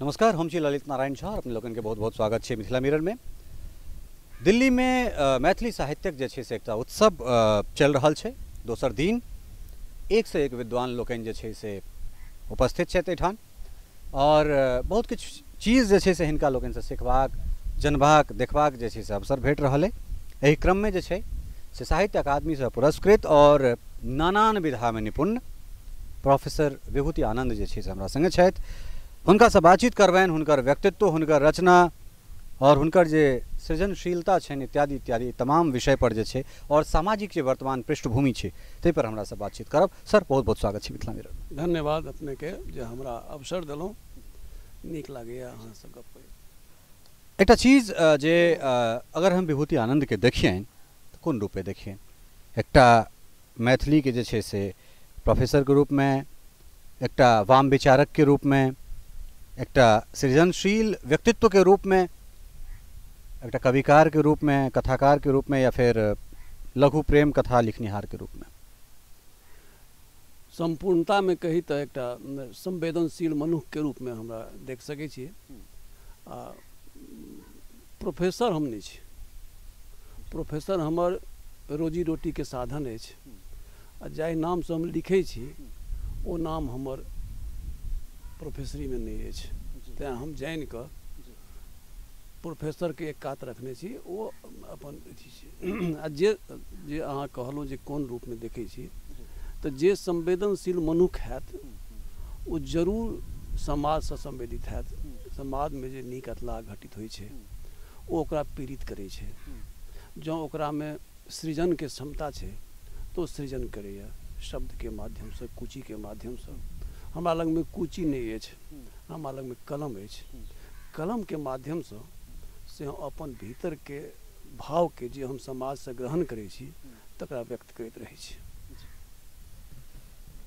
नमस्कार, हम छी ललित नारायण झा और अपने लोगन के बहुत बहुत स्वागत है मिथिला मिरर में। दिल्ली में मैथिली साहित्यक जे छे से एकटा उत्सव चल रहा है। दोसर दिन एक से एक विद्वान लोकन जे छे से उपस्थित छथि एठान और बहुत कुछ चीज़ जे छे से हिनका लोकन से सिखबाक, जनबाक, देखबाक जे छे से अवसर भेट रहा है। एही क्रम में जे छे से साहित्य अकादमी से पुरस्कृत और नानान विधा में निपुण प्रोफेसर विभूति आनंद जे छे से हमरा संगे छथि। हुनका से बातचीत करबैन, हुनकर व्यक्तित्व, हुनकर रचना और हुनकर जे सृजनशीलता छनि इत्यादि इत्यादि तमाम विषय पर जे छे और सामाजिक जे वर्तमान पृष्ठभूमि छे ते पर हमरा से बातचीत करब। सर, बहुत बहुत स्वागत छै मिथिला मिरर में। धन्यवाद अपने के जे हमरा अवसर देलहुँ, नीक लागैया अहाँ से गप करि। एकटा चीज जे अगर हम विभूति आनंद के देखियन तो कोन रूपे देखियन? एकटा मैथिली के जे छे से प्रोफेसर के रूप में, एकटा वाम विचारक के रूप में, एकटा सृजनशील व्यक्तित्व के रूप में, एकटा कविकार के रूप में, कथाकार के रूप में, या फिर लघु प्रेम कथा लिखनिहार के रूप में? संपूर्णता में कही तो एकटा संवेदनशील मनुष्य के रूप में हमरा देख सकै छियै। प्रोफेसर हम नहीं छी। प्रोफेसर हमर रोजी रोटी के साधन अछि आ जाहि नाम से हम लिखै छी ओ नाम हमर प्रोफेसरी में नहीं अछि। तेँ हम जानि कऽ प्रोफेसर के एक कात रखने छी। ओ अपन अथी छै। आ जे अहाँ कहलहुँ जे कोन रूप में देखै छी, तो जे संवेदनशील मनुष्य हैत ओ जरूर समाज से संवेदित हैत। समाज में जे नीक अतला घटित होइ छै ओ ओकरा पीड़ित करै छै। जँ ओकरा में सृजन के क्षमता छै तो सृजन करैया शब्द के माध्यम से, कुची के माध्यम से। हमरा लग में कुची नहीं अछि, हमरा लग में कलम अछि। कलम के माध्यम से हम अपन भीतर के भाव के जे हम समाज से ग्रहण करै छी तकरा व्यक्त करैत रहै छी।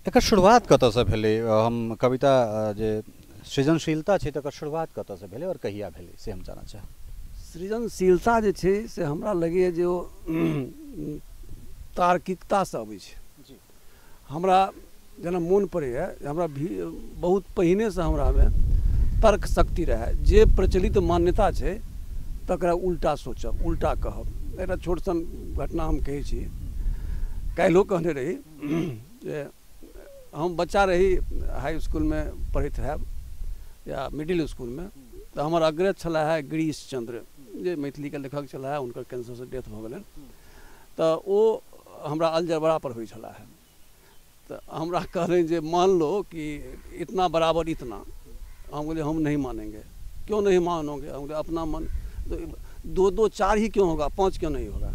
एकर शुरुआत कतऽ से भेलै? हम कविता जे सृजनशीलता छै तकर शुरुआत कतऽ से भेलै और कहिया भेलै से हम जानना चाहब। सृजनशीलता जे छै से हमरा लगैए जे ओ तार्किकता से अबै छै। हमरा जेना मोन पड़ैए, हमरा भी बहुत पहिने से हमरा में तर्क शक्ति रहे। जे प्रचलित मान्यता छै तकरा उल्टा सोचब, उल्टा कहब। एकटा छोट सन घटना हम कहै छी। काल्हिओ कहने रही जे हम बच्चा रही, हाई स्कूल में पढ़ैत रहब या मिडिल स्कूल में, तो हमर अग्रज छला है गिरीश चंद्र, जे मैथिली के लेखक छला है। उनकर कैंसर से डेथ भऽ गेलनि। तो ओ हमरा अलजबरा पर होइ छला है। तो हमरा कहलें जे मान लो कि इतना बराबर इतना। हम बोले हम नहीं मानेंगे। क्यों नहीं मानोगे? हम बोले अपना मन, तो 2-2 4 ही क्यों होगा, 5 क्यों नहीं होगा?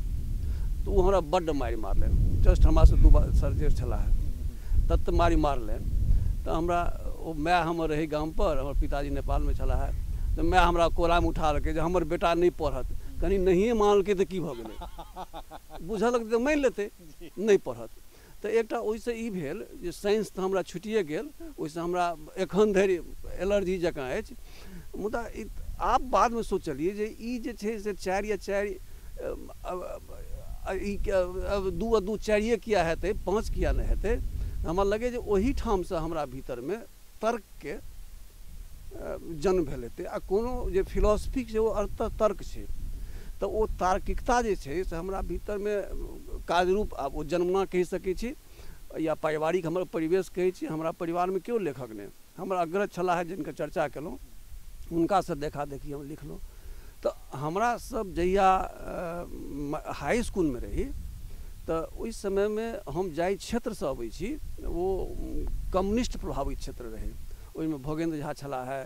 तो वो हमरा बड्ड मारि मारले। जस्ट हमरा से 2 बार सर्जरी छला है, तत मारि मारले। तो हमरा ओ माय हमर रही गाम पर, हमर पिताजी नेपाल में छला है। तो माय हमरा कोरा में उठा लके जे हमर बेटा नहीं पढ़त। कनी नहीं मानलकै तो की भऽ गेलै? बुझलक तऽ मानि लेतै, नहीं पढ़त। तो एकटा ओहिसँ ई भेल जे साइंस तऽ हमरा छुटिए गेल। ओहिसँ हमरा एखन धरि एलर्जी जकाँ अछि। मुदा आब बाद में सोचलिए जे ई जे छै से 4 या 4 2 आ 2 4 किया हेतै, 5 किया नहीं हेतै? हमरा लगे जे ओही ठाम से हमरा भीतर में तर्क के जन्म भेल हेतै। आ कोनो जे फिलॉसफी छै ओ अर्थ तर्क छै। तो वो तार्किकता जे छै से हमरा भीतर में कार्यरूप आब वो जन्मना कहि सकै छी या पारिवारिक हमर परिवेश कहै छी। हमरा परिवार में केओ लेखक नहीं। हमरा अग्रज छला है जिनकर चर्चा केलहुँ, हुनका से देखा देखी हम लिखलहुँ। तो हमरा सब जहिया हाई स्कूल में रही तो उस समय में हम जाहि क्षेत्र से अबै छी वो कम्युनिस्ट प्रभावित क्षेत्र रहे। ओहिमे भोगेंद्र झा छला है,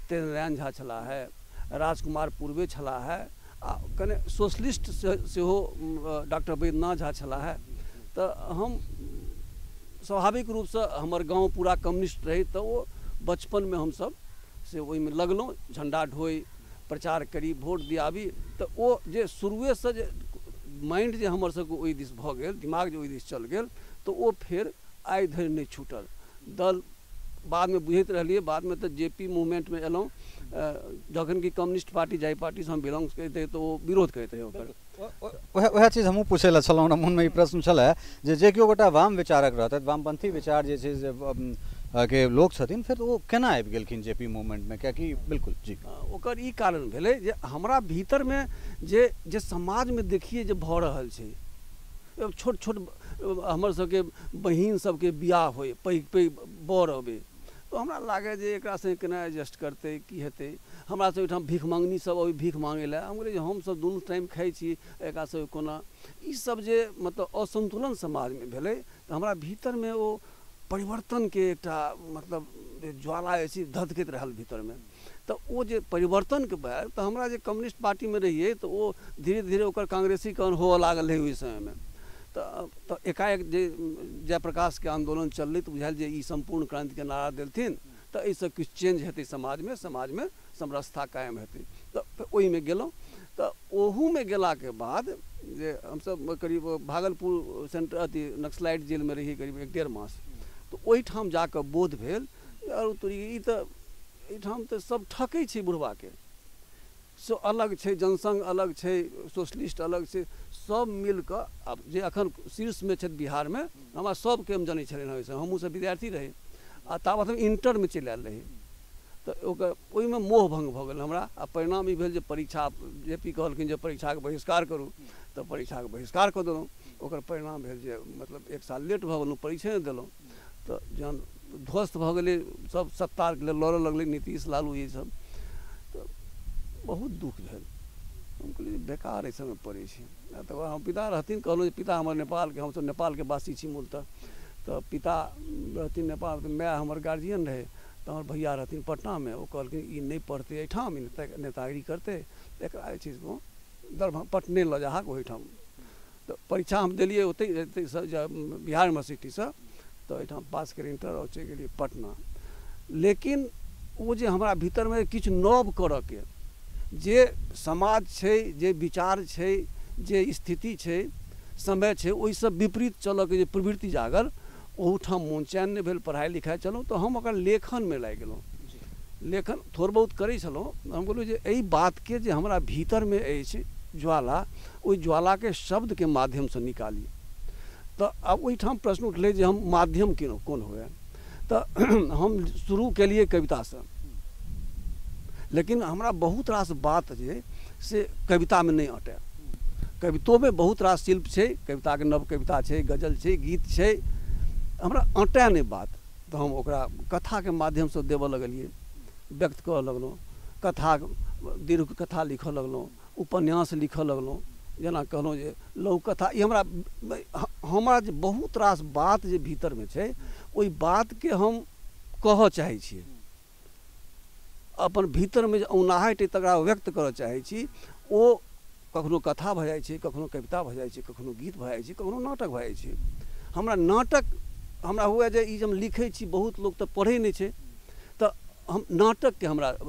तेजनारायण झा छला है, राजकुमार पूर्वे छला है, आ कने सोशलिस्ट से हो डॉक्टर वैद्यनाथ झा छला है। तो हम स्वाभाविक रूप से हमर गांव पूरा कम्युनिस्ट रही। तो वो बचपन में हम सब से ओहि में लगलहुँ, झंडा ढोई, प्रचार करी, वोट दियाबी। तो वो जे शुरुए से जे माइंड जे हमर सबके ओहि दिस भऽ गेल, दिमाग जे ओहि दिस चल गेल, तो वो फिर आइ धरि नहीं छूटल। दल बाद में बुझैत रहलिए। बाद में तो जेपी मूवमेंट में एलहुँ। जखन कि कम्युनिस्ट पार्टी जाहि पार्टी से हम बिलोंग करते रहे तो वो विरोध करते रहे ओकर। वह चीज हमहूँ पूछे छलहुँ। हमरा मन में ई प्रश्न छलै जे केओ गोटा वाम विचारक रहतथि, वामपंथी विचार जे छै से के लोग छथिन फिर ओ केना आबि गेलखिन जेपी मूवमेंट में कियाकि बिल्कुल जी ओकर ई कारण भेलै जे हमरा भीतर में जे समाज में देखिए जे भऽ रहल छै, छोट छोट हमर सबके बहिन सबके बियाह होय, पैघ पैघ बर अबै, तो हमरा लागे जे एकरा से केना एडजस्ट करतै, की हेतै। हमरा सब ओहिठाम भीख मांगनी सब अबै भीख मांगे लए, हम कहलिए जे हम सब दुनू टाइम खाइ छी, एकरा सब कोना ई सब जे मतलब असंतुलन समाज में भेलै, तऽ हमरा भीतर में ओ परिवर्तन के एकटा मतलब ज्वाला ऐसी धधकैत रहल भीतर में। तो वो जे परिवर्तन के बाद तो हमरा जे कम्युनिस्ट पार्टी में रहिए तो वो धीरे धीरे ओकर कांग्रेसीकरण हो लागल है ओहि समय में। तो एकाएक जे जयप्रकाश के आंदोलन चललै तो बुझायल जे ई संपूर्ण क्रांति के नारा देलथिन, तो एहिसँ किछु चेंज हेतै समाज में समरसता कायम हेतै। तो ओहि में गेलहुँ, तो ओहू में गेला के बाद जे हमसब करीब भागलपुर सेंटर अथी नक्सलाइट जेल में रही करीब 1.5 मास, तो ओहिठाम जाके बोध भेल और तोरी ई तऽ एहिठाम तऽ सब ठकै छै बुढ़वा के, सो अलग छै, जनसंघ अलग छै, सोशलिस्ट अलग छै, सब मिल कऽ आब जे अखन शीर्ष में छथि बिहार में, हमरा सबके हम जनै छलियनि ओहिसँ, हमहूँ सब विद्यार्थी रही आ ताबत हम इंटर में चलि आयल रही। तो ओकर ओहिमे मोह भंग भऽ गेल हमरा, आ परिणाम ई भेल जे परीक्षा जेपी कहलखिन जे परीक्षाके बहिष्कार करू, तऽ परीक्षाके बहिष्कार कऽ देलहुँ। ओकर परिणाम भेल जे मतलब 1 साल लेट भऽ गेलहुँ, परीक्षे नहि देलहुँ। तऽ जहन ध्वस्त भऽ गेलै, सब सत्ताके लेल लड़ऽ लगलै नीतीश लालू ई सब, तऽ बहुत दुख भेल। हम कहलिए बेकार एहि सबमे पड़ै छी। तऽ हम पिता रहथिन, कहलहुँ जे पिता हमर नेपालके, हमसब नेपालके वासी छी मूलतः, तऽ पिता रहथिन नेपाल, तऽ माय हमर गार्जियन रहै, तऽ हमर भैया रहथिन पटना में, ओ कहलखिन ई नहीं पढ़ते एहिठाम, नेतागिरी करते, एकरा जे छै दरभंगा पटने लऽ जाहक ओहिठाम। तऽ परीक्षा हम देलिए ओतै बिहार यूनिवर्सिटी से, तो एहिठाम पास करी इंटर और चलि गेलिए पटना। लेकिन वो जे हमरा भीतर में किछु नव करऽ के जे समाज छै, जे विचार छै, जे स्थिति छै, समय छै, ओहिसँ विपरीत चलऽ के जे प्रवृत्ति जागल, ओहूठाम मोन चैन नहि भेल। पढ़ाई लिखाई चलूँ तो हम ओकर लेखन में लागि गेलहुँ, लेखन थोड़ बहुत करै छलहुँ। हम कहलहुँ जे एहि बात के जे हमरा भीतर में अछि ज्वाला, ओहि ज्वाला के शब्द के माध्यम से निकाली। तो अब ओहिठाम प्रश्न उठलै जे हम माध्यम कोन हुए, तो हम शुरू केलिए कविता से, लेकिन हमरा बहुत रास बात जे से कविता में नहीं अटे। कवितो में बहुत रास शिल्प छै, कविता के नव कविता छै, गजल छै, गीत छै, हमरा अटे नहीं बात। तो हम ओकरा कथा के माध्यम से देवऽ लगलिए, व्यक्त करऽ लगलहुँ, कथा दीर्घ कथा लिखऽ लगलहुँ, उपन्यास लिखऽ लगलहुँ। जेना कहलहुँ जे लघु कथा, ई हमरा जे बहुत रास बात जे भीतर में छै, ओहि बात के हम कहऽ चाहै छी, अपन भीतर में जे औनाहट अइ तकरा व्यक्त करऽ चाहै छी। ओ कखनो कथा भऽ जाइ छै, कखनो कविता भऽ जाइ छै, कखनो गीत भऽ जाइ छै, कखनो नाटक भऽ जाइ छै। हमरा नाटक हमरा हुए जे ई जे हम लिखै छी, बहुत लोग तऽ पढ़ै नहि छै, तऽ हम नाटक के हमरा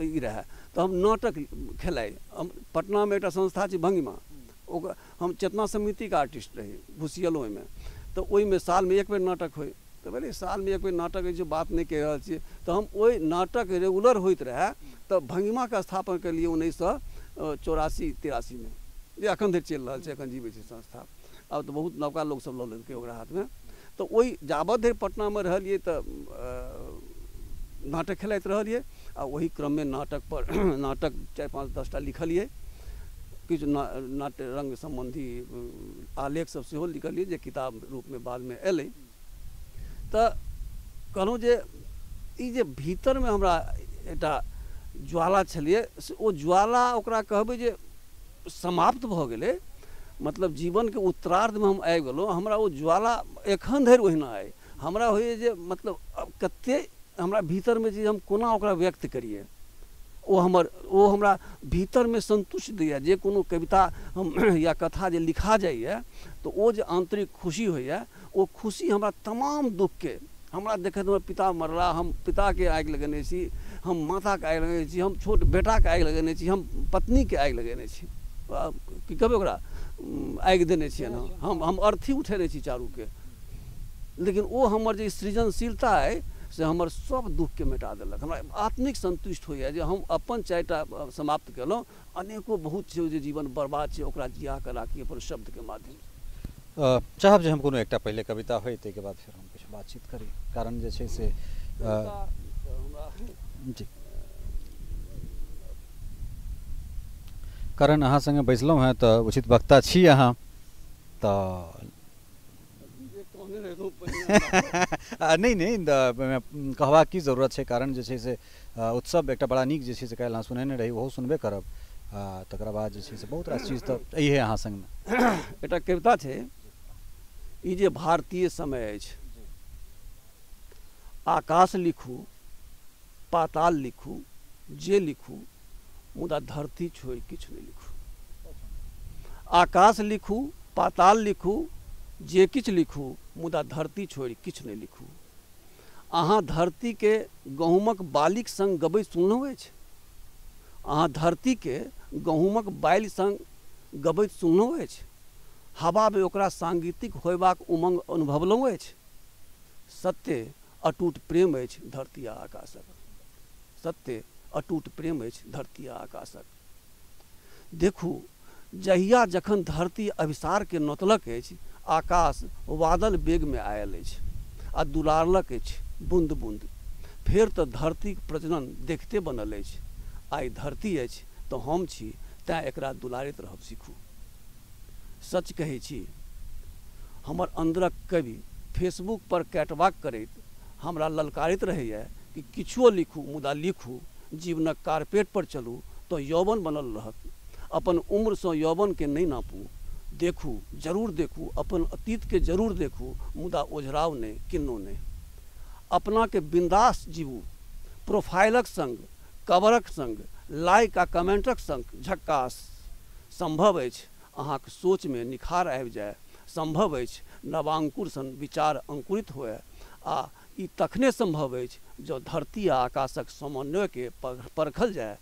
ई रहै, तऽ हम नाटक खेलाइ। हम पटना में एकटा संस्था छै भंगिमा, ओकर हम चेतना समिति के आर्टिस्ट रही घुसियलहुँ ओहिमे। तऽ ओहिमे साल में 1 बेर नाटक होइ, तो बोले साल में 1 बेर नाटक होइ छै, बात नहीं कह रहल छियै। तो हम ओहि नाटक रेगुलर होइत रहे, तो भंगिमा के स्थापना के लिए 1984-83 में, जे अखन धरि चलि रहल छै, अखन जीवै छै संस्था। अब तो बहुत नवका लोग सब लऽ लेलकै ओकरा हाथ में। तो ओहि जाबत धरि पटना में रहलिए तो नाटक खेलाइत रहलिए, आ वही क्रम में नाटक पर नाटक 4-5-10 टा लिखलिए, किछु नाट्य रंग संबंधी आलेख सब सेहो लिखलिए, जे किताब रूप में बाद में एलै। तो कहलहुँ जे ई जे भीतर में हमरा एकटा ज्वाला छलिए, से ओ ज्वाला ओकरा कहबै जे समाप्त भऽ गेलै, मतलब जीवन के उत्तरार्ध में हम आबि गेलहुँ। हमरा ओ ज्वाला एखन धरि ओहिना अइ। हमरा होइए जे मतलब कते हमरा भीतर में जे हम कोना ओकरा व्यक्त करिए, ओ हमरा भीतर में संतुष्ट दैए। जे कोनो कविता हम या कथा जे लिखा जाइए, तो ओ जे आंतरिक खुशी होइए, ओ खुशी हमरा तमाम दुख के, हमरा देखैत हमर पिता मरला, हम पिता के आगि लगेने छी, हम माता के आगि लगेने छी, हम छोट बेटा के आगि लगेने छी, हम पत्नी के आगि लगेने छी, की कहबै ओकरा, आगि देने छियै ने, हम अर्थी उठेने छी चारू के। लेकिन ओ हमर जे सृजनशीलता अइ से हमर सब दुख के मिटा देलक। हमरा आत्मिक संतुष्ट होइए जे हम अपन 4टा समाप्त केलहुँ, अनेको बहुत छै जे जीवन बर्बाद छै, ओकरा जिया के राखी अपन शब्द के माध्यम से। चाहब जे हम कोनो एकटा पहले कविता होय, ताहिके बाद फिर हम कुछ बातचीत करी कारण जे छै से जी कारण अहाँ संगे बैसलहुँ हैं तो उचित वक्ता छी अहाँ तो नहीं नहीं कहबाक की जरूरत है कारण जे छै से उत्सव एक बड़ा नीक जे छै से काल्हि अहाँ सुनेने रही ओहो सुनबे करब तकर बाद जे छै से बहुत रास चीज तो अइहे अहाँ संगमे एकटा कविता छै ई जे भारतीय समय अछि आकाश लिखू पाताल लिखू जे लिखू मुदा धरती छोड़ि किछु नहीं लिखू आकाश लिखू पाताल लिखू जे किछु लिखू मुदा धरती छोड़ि किछु नहीं लिखू अहाँ धरती के गहूमक बालिक संग गबैत सुनलहुँ अछि अहाँ धरती के गहूमक बालि संग गबैत सुनलहुँ अछि हवा में ओकरा सांगीतिक होयबाक उमंग अनुभवलहुँ अछि सत्य अटूट प्रेम अछि धरती आ आकाशक सत्य अटूट प्रेम अछि धरती आ आकाशक देखू जहिया जखन धरती अभिसार के नोतलक अछि आकाश बादल बेग में आयल अछि आ दुलारलक अछि बूंद बूंद फेर तऽ धरतीक प्रजनन देखते बनल अछि आइ धरती अछि तऽ हम छी तैं एकरा दुलारैत रहब सीखू सच कहै छी हमर अन्दरक कवि फेसबुक पर कैटवॉक करैत हमरा ललकारैत रहैया कि किछुओ लिखू मुदा लिखू जीवनक कारपेट पर चलू तो यौवन बनल रहत अपन उम्र सँ यौवन के नहीं नापू देखू जरूर देखू अपन अतीत के जरूर देखू मुदा ओझराव नहीं किन्नो नहीं अपना के बिंदास जीवू प्रोफाइलक संग कवरक संग लाइक आ कमेंटक संग झक्कास संभव अछि अहाँक सोच में निखार आबि जाय संभव अछि नवांकुर सन विचार अंकुरित होय आ ई तखने संभव अछि जो धरती आ आकाशक समन्वय के परखल जाय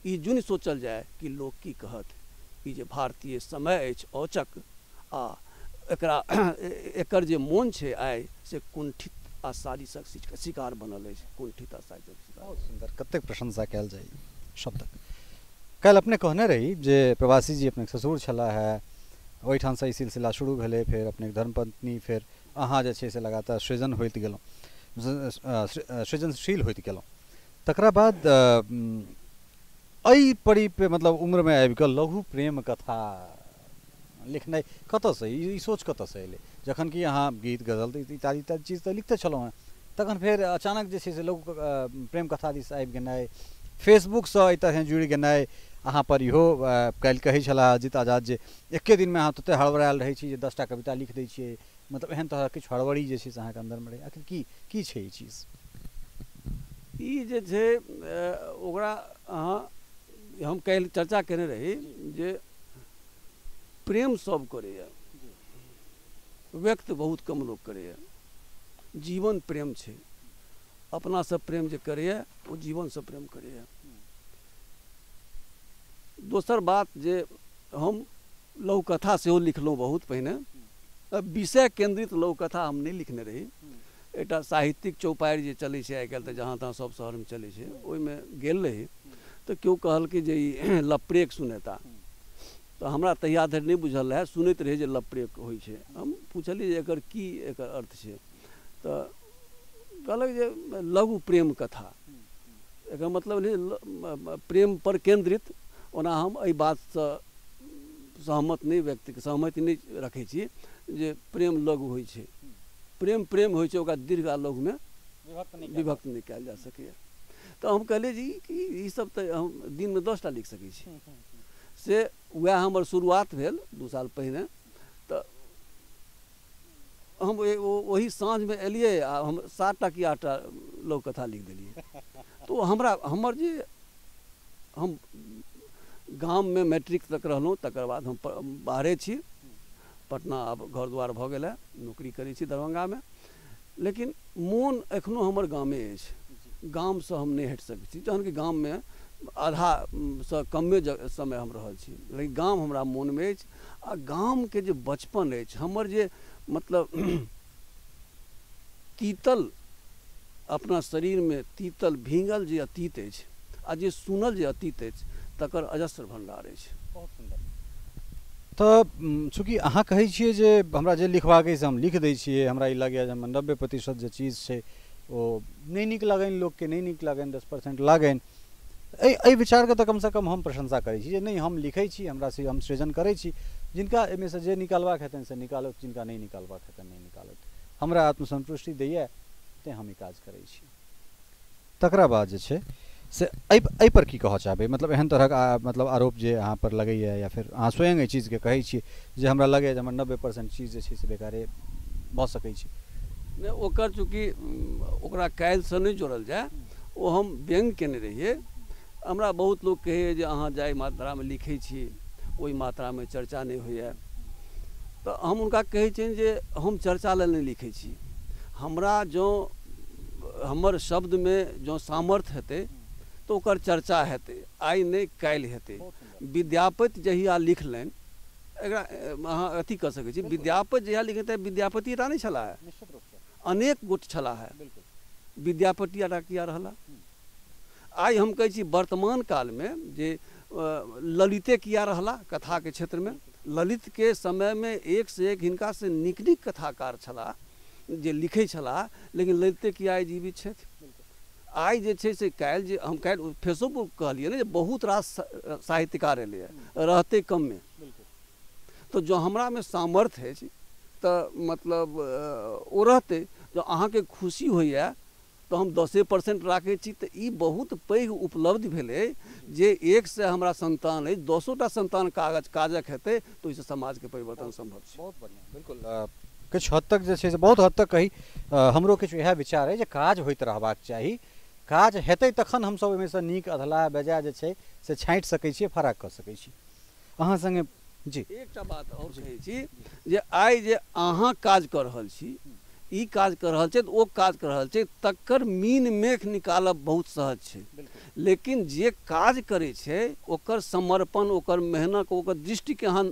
ई जुनि सोचल जाय कि लोक की कहत ई जे भारतीय समय अछि औचक आ एकरा एकर जे मोन छै आइ से कुंठित आ साजिशक शिकार बनल अछि कुंठित आ साजिशक शिकार बहुत सुंदर कतेक प्रशंसा कयल जाय शब्दक काल्हि अपने कहने रही जे प्रवासी जी अपने ससुर छला है ओहिठाम से ई सिलसिला शुरू भेलै फेर अपने धर्मपत्नी फेर अहाँ जे छै से लगातार सृजन होइत गेलहुँ सृजनशील होइत गेलहुँ तकरा बाद एहि परी पे मतलब उम्र में आबि कऽ लघु प्रेम कथा लिखनाइ कतऽसँ ई सोच कतऽसँ अयलै जखन कि अहाँ गीत गजल इत्यादि इत्यादि चीज तऽ लिखते छलहुँ हैं तखन फेर अचानक जे छै से लघु प्रेम कथा दिस आबि गेनाइ फेसबुकसँ एहि तरह जुड़ि गेनाइ अहाँ पर इहो काल्हि कहै छलाह अजित आजाद जे एके दिनमे अहाँ तते हड़बड़ायल रहै छी जे 10टा कविता लिख दै छियै मतलब एहन तरह किछु हड़बड़ी जे छै से अहाँके अन्दरमे रहै आखिर की छै ई चीज ई जे छै ओकरा अहाँ हम काल्हि चर्चा केने रही जे प्रेम सब करैए व्यक्त बहुत कम लोग करैए जीवन प्रेम छै अपनासँ प्रेम जे करैए ओ जीवनसँ प्रेम करैए दोसर बात जे हम लघुकथा सेहो लिखलहुँ बहुत पहिने विषय केंद्रित लघुकथा हम नहीं लिखने रही एकटा साहित्यिक चौपाइर जे चलै छै आइ काल्हि तऽ जहाँ तहाँ सब शहरमे चलै छै ओहिमे गेल रही तऽ केओ कहलकै जे ई लपरेक सुनेता तऽ हमरा तहिया धरि नहि बुझल रहै सुनैत रहै जे लपरेक होइ छै हम पुछलियै जे एकर की एकर अर्थ छै तऽ कहलक जे लघु प्रेम कथा एकर मतलब नहीं प्रेम पर केंद्रित ओना हम एहि बातसँ सहमति नहीं रखै छी जे प्रेम लघु होइ छै प्रेम होइ छै ओकरा दीर्घ आ लघुमे विभक्त नहीं कयल जा सकैए तऽ हम कहलियै जी कि ई सब तऽ हम दिनमे 10टा लिख सकै छी से वएह हमर शुरुआत भेल 2 साल पहिने तऽ हम वही साँझमे एलियै आ हम 7टा कि 8टा लघुकथा लिख देलियै तो हमर जे हम गाममे मैट्रिक तक रहलहुँ तकर बाद हम बाहरे छी पटना आब घर द्वार भऽ गेल है नौकरी करै छी दरभंगामे लेकिन मोन एखनो हमर गामे अछि गामसँ हम नहीं हटि सकै छी जहन कि गाममे आधासँ कमे समय हम रहल छी लेकिन गाम हमरा मोनमे अछि आ गामके जे बचपन अछि हमर जे मतलब तीतल अपना शरीरमे तीतल भींगल जे अतीत अछि आ जे सुनल जे अतीत अछि तकर अजस्र भंडार अछि बहुत सुंदर तो चूँकि अहाँ कहै छियै जे हमरा जे लिखबाक अइ से हम लिख दै छियै, हमरा ई लगैए जे हम 90% जे चीज छै ओ नहीं नीक लगनि लोकके, नहीं नीक लगनि 10% लागनि। एहि विचारके तऽ कमसँ कम हम प्रशंसा करै छी जे नहीं हम लिखै छी, हमरा से हम सृजन करै छी, जिनका एहिमे से जे निकालबाक हेतनि से निकालत, जिनका नहीं निकालबाक हेतनि नहीं निकालत। हमरा आत्मसंतुष्टि दैए तेँ हम ई काज करै छी। तकरा बाद जे छै से एहि पर की कहऽ चाहबै, मतलब एहन तरहक मतलब आरोप जे अहाँ पर लगैए या फिर अहाँ स्वयं एहि चीजके कहै छियै जे हमरा लगैए जे हमर 90% चीज जे छै से बेकारे भऽ सकै छै। नहि ओकर चूँकि ओकरा काल्हिसँ नहि जोड़ल जाए, ओ हम व्यङ्ग केने रहिए। हमरा बहुत लोक कहैए जे अहाँ जाहि मात्रामे लिखै छी ओहि मात्रामे चर्चा नहि होइए, तऽ हम हुनका कहै छियनि जे हम चर्चा लेल नहि लिखै छी। हमरा जँ हमर शब्दमे जँ सामर्थ्य हेतै तऽ ओकर चर्चा हेतै, आइ नहि काल्हि हेतै। विद्यापति जहिया लिखलनि, एकरा अहाँ अथी कऽ सकै छी, विद्यापति जहिया लिखलनि विद्यापति टा नहि छलाह, अनेक गोट छलाह। विद्यापति टा किया रहला? आइ हम कहै छी वर्तमान कालमे जे ललिते किया रहला कथाके क्षेत्रमे। ललितके समयमे एक से एक हिनका से नीक नीक कथाकार छलाह जे लिखै छलाह, लेकिन ललिते किया आइ जीवित छथि? आइ जे छै से काल्हि जे हम काल्हि फेसबुक कहलियै ने जे बहुत रास साहित्यकार एलैए, रहतै कममे। तऽ जँ हमरामे सामर्थ्य अछि तऽ मतलब ओ रहतै। जँ अहाँके खुशी होइए तऽ हम 10% राखै छी, तऽ ई बहुत पैघ उपलब्धि भेलै जे एक से हमरा संतान अछि, 10टा संतान काजक हेतै तऽ ओहिसँ समाजके परिवर्तन सम्भव छै। बहुत बढ़िआँ, बिल्कुल। किछु हद तक जे छै से बहुत हद तक कही हमरो किछु इएह विचार अइ जे काज होइत रहबाक चाही। काज हेतै तखन हमसब ओहिमेसँ नीक अधलाह बेजाय जे छै से छाँटि सकै छियै, फराक कऽ सकै छी। अहाँ संगे जी एकटा बात आओर कहै छी जे आइ जे अहाँ काज कऽ रहल छी, ई काज कऽ रहल छै तऽ ओ काज कऽ रहल छै, तकर मीन मेख निकालब बहुत सहज छै। लेकिन जे काज करै छै ओकर समर्पण, ओकर मेहनत, ओकर दृष्टिके अहाँ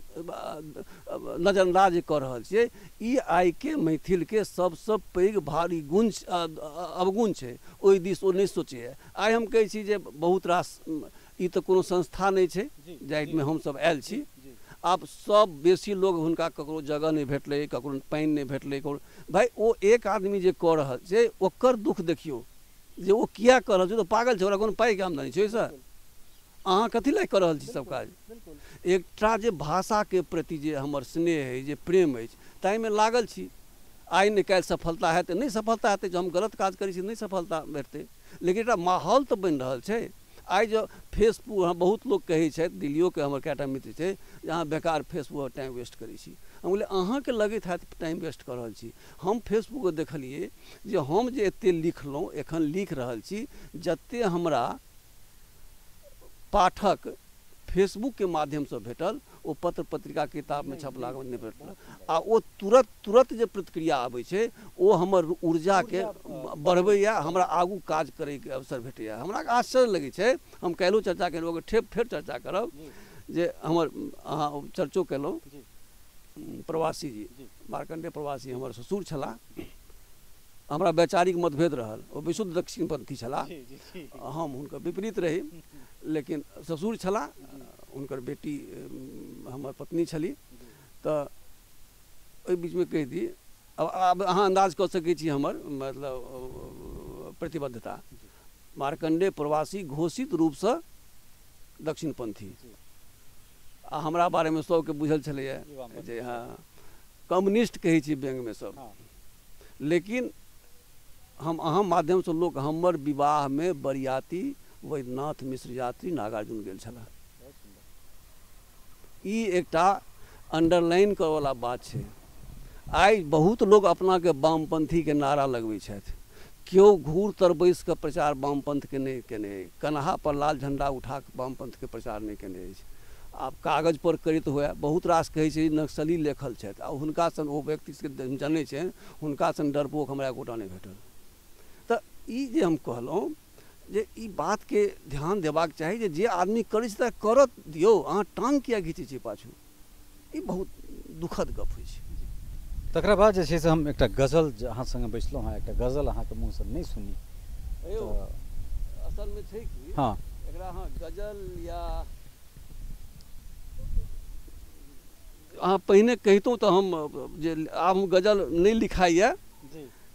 नजरअंदाज कऽ रहल छियै, ई आइके मैथिलके सबसँ पैघ भारी गुण अवगुण छै। ओहि दिस ओ नहि सोचैए। आइ हम कहै छी जे बहुत रास ई तऽ कोनो संस्था नहि छै जाहिमे हमसब आयल छी। आब सब बेसी लोग हुनका ककरो जगह नहीं भेटलै, ककरो पानि नहीं भेटलै, ककरो भाई ओ एक आदमी जे कऽ रहल छै ओकर दुख देखियौ जे ओ किया कऽ रहल छै। तऽ पागल छै, ओकरा कोनो पाइके आमदनी छै ओहिसँ? अहाँ कथी लए कऽ रहल छी सब काज? एकटा जे भाषाके प्रति जे हमर स्नेह अछि, जे प्रेम अछि, ताहिमे लागल छी। आइ नहि काल्हि सफलता हेतै, नहीं सफलता हेतै, जँ हम गलत काज करै छी नहीं सफलता भेटतै, लेकिन एकटा माहौल तऽ बनि रहल छै। आइ जो फेसबुक, बहुत लोग कहै छथि, दिल्लियोके हमर कएटा मित्र छै जे अहाँ बेकार फेसबुक पर टाइम वेस्ट करै छी। हम बोले अहाँके लगैत हैत टाइम वेस्ट कऽ रहल छी। हम फेसबुक पर देखलिए जे हम जे एतेक लिखलहुँ, एखन लिख रहल छी, जतेक हमरा पाठक फेसबुकके माध्यमसँ भेटल ओ पत्र पत्रिका किताबमे छपलाके नहि भेटल। आ ओ तुरत जे प्रतिक्रिया आबै छै ओ हमर ऊर्जाके बढ़बैए, हमरा आगू काज करैके अवसर भेटैए। हमरा आश्चर्य लगै छै। हम काल्हिओ चर्चा केलहुँ, ओकर फेर चर्चा करब जे हमर अहाँ चर्चो केलहुँ प्रवासी जी, मार्कण्डेय प्रवासी हमर ससुर छलाह। हमरा वैचारिक मतभेद रहल, ओ विशुद्ध दक्षिणपन्थी छलाह, हम हुनकर विपरीत रही। लेकिन ससुर छलाह, हुनकर बेटी हमर पत्नी छली। तऽ ओहि बीचमे कहि दी, अब अहाँ अंदाज कऽ सकै छी हमर मतलब प्रतिबद्धता। मार्कण्डेय प्रवासी घोषित रूपसँ दक्षिणपन्थी, आ हमरा बारेमे सबके बुझल छलैए जे हाँ कम्युनिस्ट कहै छी व्यङ्गमे सब। लेकिन हम अहाँ माध्यमसँ लोक, हमर विवाहमे बरियाती वैद्यनाथ मिश्र यात्री नागार्जुन गेल छलाह। ई एकटा अंडरलाइन करैवला बात छै। आइ बहुत लोग अपनाके वामपन्थीके नारा लगबै छथि, केओ घूर तर बैसि कऽ प्रचार वामपन्थके नहि केने अछि, कन्हा पर लाल झण्डा उठा कऽ वामपन्थके प्रचार नहि केने अछि। आब कागज पर करैत हुए बहुत रास कहै छै नक्सली लेखल छथि, आ हुनका सन ओ व्यक्तिके जनै छै, हुनका सन डरपोक हमरा एकोटा नहि भेटल। तऽ ई जे हम कहलहुँ जे ई बातके ध्यान देबाक चाही जे जे आदमी करै छै तऽ करऽ दियौ, अहाँ टाँग किया घिचै छियै पाछू? ई बहुत दुखद गप होइ छै। तकरा बाद जे छै से हम एकटा गजल अहाँ संगे बैसलहुँ हँ, एकटा गजल अहाँके मुँहसँ नहि सुनी। असल में छै कि हाँ एकरा हाँ गजल या अहाँ पहिने कहितौं तऽ हम जे आब हम गजल नहि लिखाइए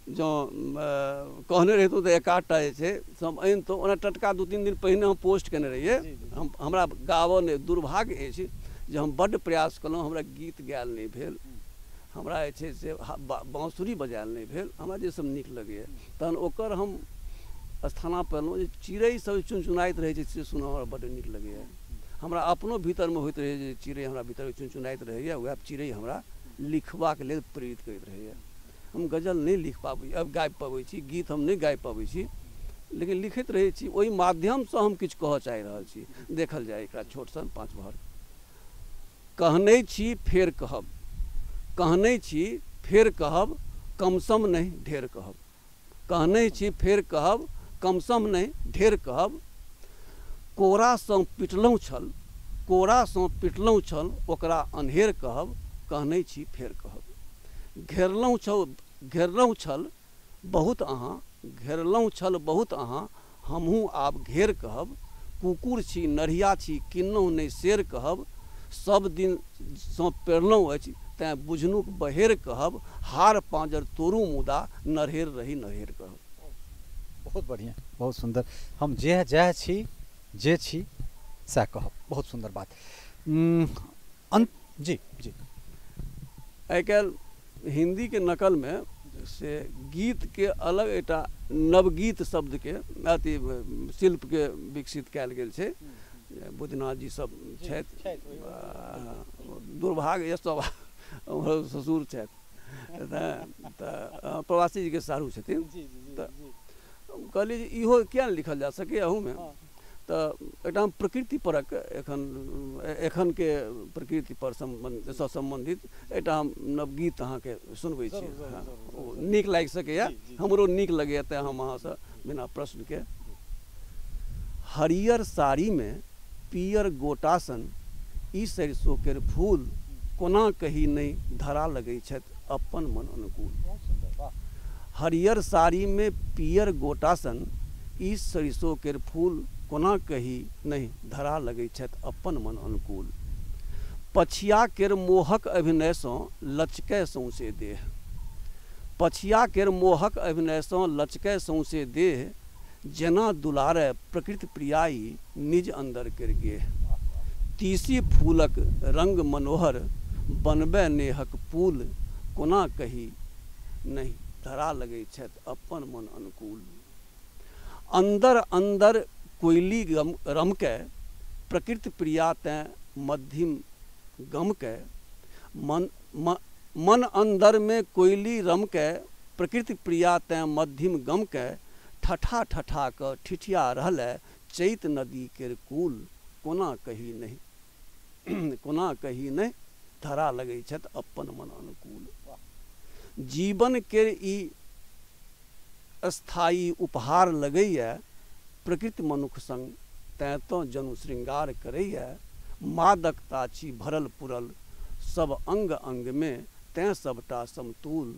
जँ कहने रहितौं तऽ एक आधटा जे छै से हम अनितौं। ओना टटका 2-3 दिन पहिने हम पोस्ट केने रहियै। हमरा गाबऽ नहि, दुर्भाग्य अछि जे हम बड्ड प्रयास केलहुँ, हमरा गीत गायल नहि भेल, हमरा जे छै से बाँसुरी बजायल नहि भेल, हमरा जे सब नीक लगैए। तहन ओकर हम स्थाना पेलहुँ जे चिड़ै सब चुनचुनाइत रहै छै से सुनऽ हमरा बड्ड नीक लगैए। हमरा अपनो भीतरमे होइत रहैए जे चिड़ै हमरा भीतर चुनचुनाइत रहैए, वएह चिड़ै हमरा लिखबाक लेल प्रेरित करैत रहैए। हम गजल नहि लिख पाबै, अब गाबि पबै छी, गीत हम नहि गाबि पबै छी, लेकिन लिखैत रहै छी। ओहि माध्यमसँ हम किछु कहऽ चाहि रहल छी। देखल जाय एकरा छोट सन 5 भर। कहने छी फेर कहब, कहने छी फेर कहब, कमसम नहि ढेर कहब। कहने छी फेर कहब, कमसम नहि ढेर कहब। कोरासँ पिटलहुँ छल, कोरासँ पिटलहुँ छल, ओकरा अन्हेर कहब। कहने छी फेर कहब। घेरलहुँ छल बहुत अहाँ, घेरलहुँ छल बहुत अहाँ, हमहूँ आब घेर कहब। कुकुर छी नढ़िया छी, किन्नहुँ नहि शेर कहब। सब दिनसँ पेरलहुँ अछि, तेँ बुझनुक बहेर कहब। हार पाँजर तोड़ू मुदा, नरहेर रही नरहेर कहब। बहुत बढ़िया, बहुत सुंदर। हम जह छी जे छी सएह कहब। बहुत सुंदर बात। जी जी। आइ काल्हि हिन्दीके नकलमे से गीतके अलग एकटा नवगीत शब्दके अथी शिल्पके विकसित कयल गेल छै। बुधनाथ जी सब छथि, दुर्भाग्य सब हमर ससुर छथि, तऽ प्रवासी जीके साढ़ू छथिन। तऽ कहलिए जे इहो किया नहि लिखल जा सकै अहूमे। तऽ एकटा हम प्रकृति परक एखनके प्रकृति पर सम्बन्धित एकटा हम नवगीत अहाँके सुनबै छी। ओ नीक लागि सकैए, हमरो नीक लगैए, तेँ हम अहाँसँ बिना प्रश्नके। हरियर साड़ीमे पियर गोटासन, ई सरिसो केर फूल, कोना कही नहि धरा लगै छथि अपन मन अनुकूल। हरियर साड़ीमे पियर गोटासन, ई सरिसो केर फूल, कोना कही नहि धरा लगै छथि अपन मन अनुकूल। पछिया केर मोहक अभिनयसँ लचकै सौंसे देह, पछिया केर मोहक अभिनयसँ लचकै सौंसे देह। जेना दुलारै प्रकृति प्रियाई, निज अन्दर केर गेह। तीसी फूलक रंग मनोहर, बनबै नेहक पुल, कोना कही नहि धरा लगै छथि अपन मन अनुकूल। अन्दर अन्दर कोयली रमकै, प्रकृति प्रिया तेँ मध्यम गमकै। मन अंदर में कोयली रमकै, प्रकृति प्रिया तेँ मध्यम गमकै। ठठा ठठा कऽ ठिठिया रहलै, चैत नदी केर कूल, कोना कही नहि कोना कही नहि धरा लगै छथि अपन मन अनुकूल। जीवन केर ई स्थायी उपहार लगैए, प्रकृति मनुख संग तैँ तऽ जनु श्रृंगार करैए। मादकता छी भरल पुरल सब अंग अंग में, तैँ सबटा समतूल,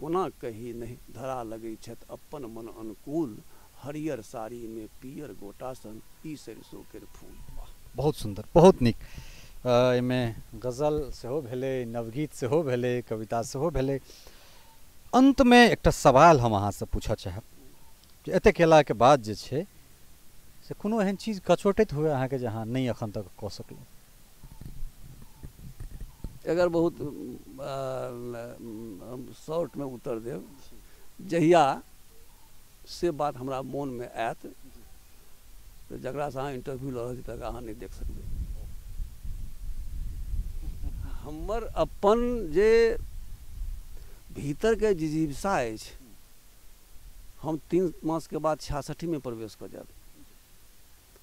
कोना कही नहीं धरा लगै छथि अपन मन अनुकूल। हरियर साड़ी में पियर गोटासन, ई सरिसो केर फूल। बहुत सुंदर, बहुत नीक। एहिमे गजल सेहो भेलै, नवगीत सेहो भेलै, कविता सेहो भेलै। अंतमे एकटा सवाल हम अहाँसँ पूछऽ चाहब कि एतेक केलाके बाद जे छै से कोनो एहन चीज कचोटैत हुए अहाँके जे अहाँ नहि एखन तक कऽ सकलहुँ? अगर बहुत शॉर्ट में उत्तर देव, जहिया से बात हमरा मोन में आयत तो जकरा से अहाँ इंटरव्यू लऽ रहल छी तकरा अहाँ नहि देख सकबै। हमर अपन जे भीतर के जिजीविषा अछि, हम 3 मास के बाद 66 में प्रवेश कर जायब।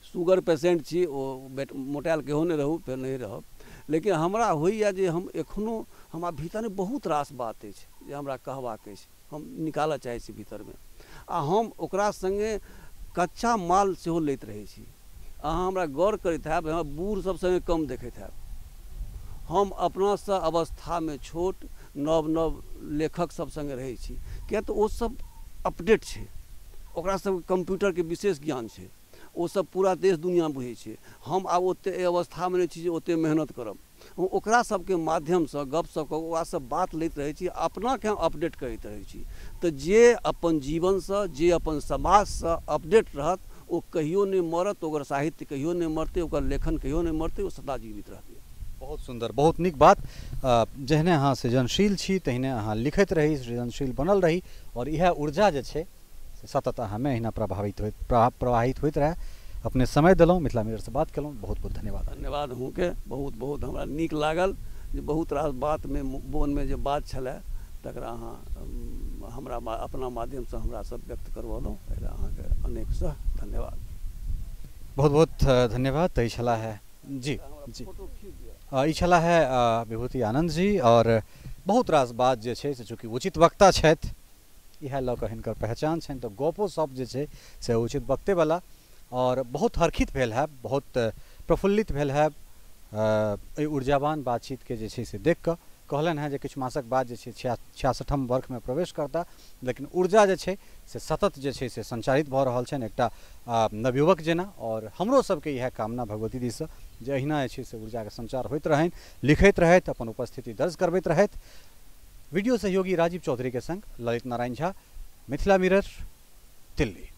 शुगर पेशेंट छी, ओ मोटायल केहो नहीं रहू, फेर नहीं रहब, लेकिन हमरा होइए जे हम एखनो हमरा भीतर में बहुत रास बात अछि जे हमरा कहबाक अछि, हम निकालऽ चाहै छी भीतर में, आ हम ओकरा संगे कच्चा माल सेहो लैत रहै छी। अहाँ हमरा गौर करैत हैब, हमरा बूढ़ सब संगे कम देखैत हैब। हम अपनासँ अवस्था में छोट नव नव लेखक सब संगे रहै छी, किया तऽ ओ सब अपडेट छै, ओकरा सब कंप्यूटर के विशेष ज्ञान छै, ओ सब पूरा देश दुनिया बुझै छै। हम आब ओते अवस्था में नहीं छी जे ओते मेहनत करब। ओकरा सबके माध्यमसँ गपशप कऽ ओकरासँ बात लैत रहै छी, अपनाके अपडेट करैत रहै छी। तऽ जे अपन जीवनसँ, जे अपन समाजसँ अपडेट रहत ओ कहियो नहि मरत, ओकर साहित्य कहियो नहि मरतै, ओकर लेखन कहियो नहि मरतै, ओ सदा जीवित रहतै। बहुत सुंदर, बहुत नीक बात। जहने अहाँ सृजनशील छी तहने अहाँ लिखैत रही, सृजनशील बनल रही, और यह ऊर्जा जे छै से सतत अहाँमे अहिना प्रवाहित होइत रहे। अपने समय दिलहुँ, मिथिला मिरर से बात केलहुँ, बहुत बहुत धन्यवाद। धन्यवाद अहूँके, बहुत बहुत हमरा नीक लागल जे बहुत रास बातमे मोनमे जे बात छलै तकरा अहाँ हमरा अपना माध्यमसँ हमरा सब व्यक्त करवलहुँ, एहिला अहाँके अनेकसँ धन्यवाद। बहुत बहुत धन्यवाद। तऽ ई छला है जी जी ई छला है विभूति आनंद जी, और बहुत रास बात जे छै से चूँकि उचित वक्ता छथि, इएह लऽ कऽ हिनकर पहचान छनि। तऽ गपो सब जे छै से उचित वक्तेवला, और बहुत हर्षित भेल है, बहुत प्रफुल्लित भेल है एहि ऊर्जावान बातचीतके जे छै से देख कऽ। कहलनि हैं जे किछु मासक बाद जे छै 66म वर्षमे प्रवेश करता, लेकिन ऊर्जा जे छै से सतत जे छै से संचारित भऽ रहल छनि एकटा नवयुवक जेना। और हमरो सबके इएह कामना भगवती दीसँ जे अहिना जे छै से ऊर्जाके संचार होइत रहनि, लिखैत रहथि, अपन उपस्थिति दर्ज करबैत रहथि। वीडियो सहयोगी राजीव चौधरी के संग ललित नारायण झा, मिथिला मिरर, दिल्ली।